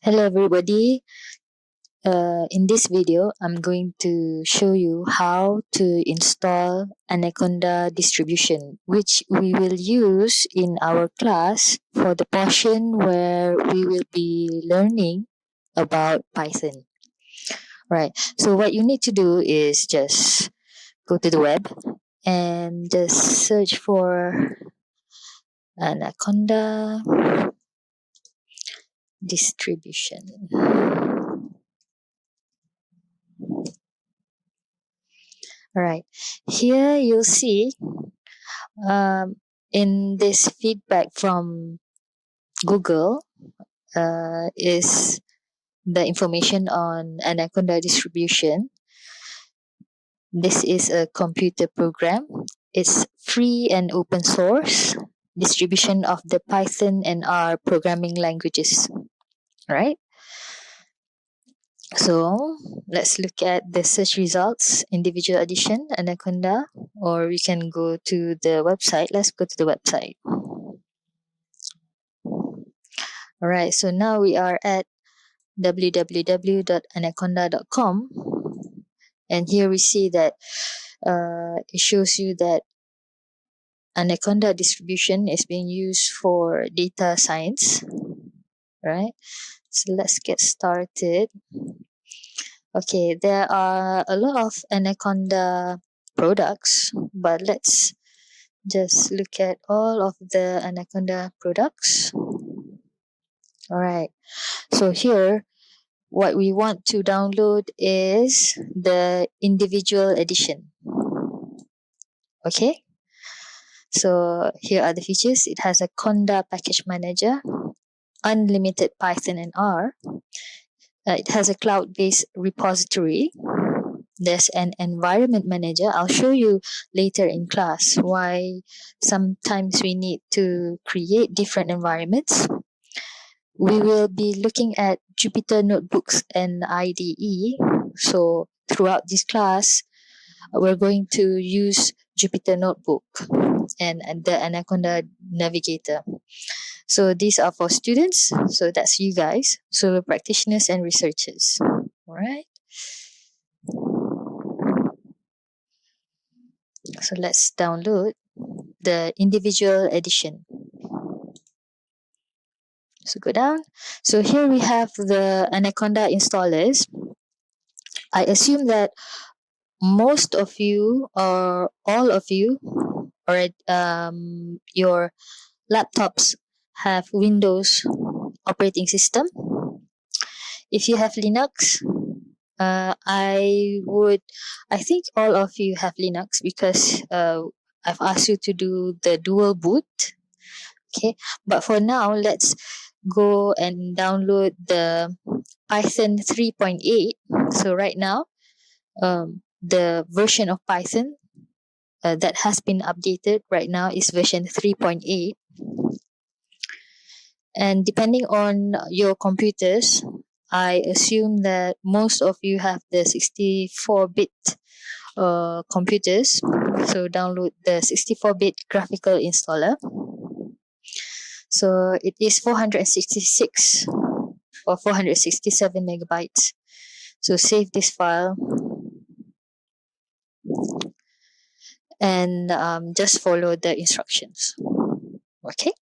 Hello everybody. In this video, I'm going to show you how to install Anaconda distribution, which we will use in our class for the portion where we will be learning about Python. Right. So what you need to do is just go to the web and just search for Anaconda distribution. Alright, here you'll see in this feedback from Google is the information on Anaconda distribution. This is a computer program. It's free and open source distribution of the Python and R programming languages. Right? So let's look at the search results, individual edition, Anaconda, or we can go to the website. Let's go to the website. Alright, so now we are at www.anaconda.com, and here we see that it shows you that Anaconda distribution is being used for data science. Right, so let's get started. Okay, there are a lot of Anaconda products, but let's just look at all of the Anaconda products. Alright, so here what we want to download is the individual edition. Okay, so here are the features. It has a Conda package manager, unlimited Python and R. It has a cloud-based repository. There's an environment manager. I'll show you later in class why sometimes we need to create different environments. We will be looking at Jupyter Notebooks and IDE. So throughout this class, we're going to use Jupyter Notebook and the Anaconda Navigator. So these are for students. So that's you guys. So practitioners and researchers. All right. So let's download the individual edition. So go down. So here we have the Anaconda installers. I assume that most of you or all of you or your laptops have Windows operating system. If you have Linux, I think all of you have Linux because I've asked you to do the dual boot. Okay, but for now, let's go and download the Python 3.8. So right now, the version of Python that has been updated right now is version 3.8. And depending on your computers, I assume that most of you have the 64-bit computers. So download the 64-bit graphical installer. So it is 466 or 467 megabytes. So save this file and just follow the instructions. Okay.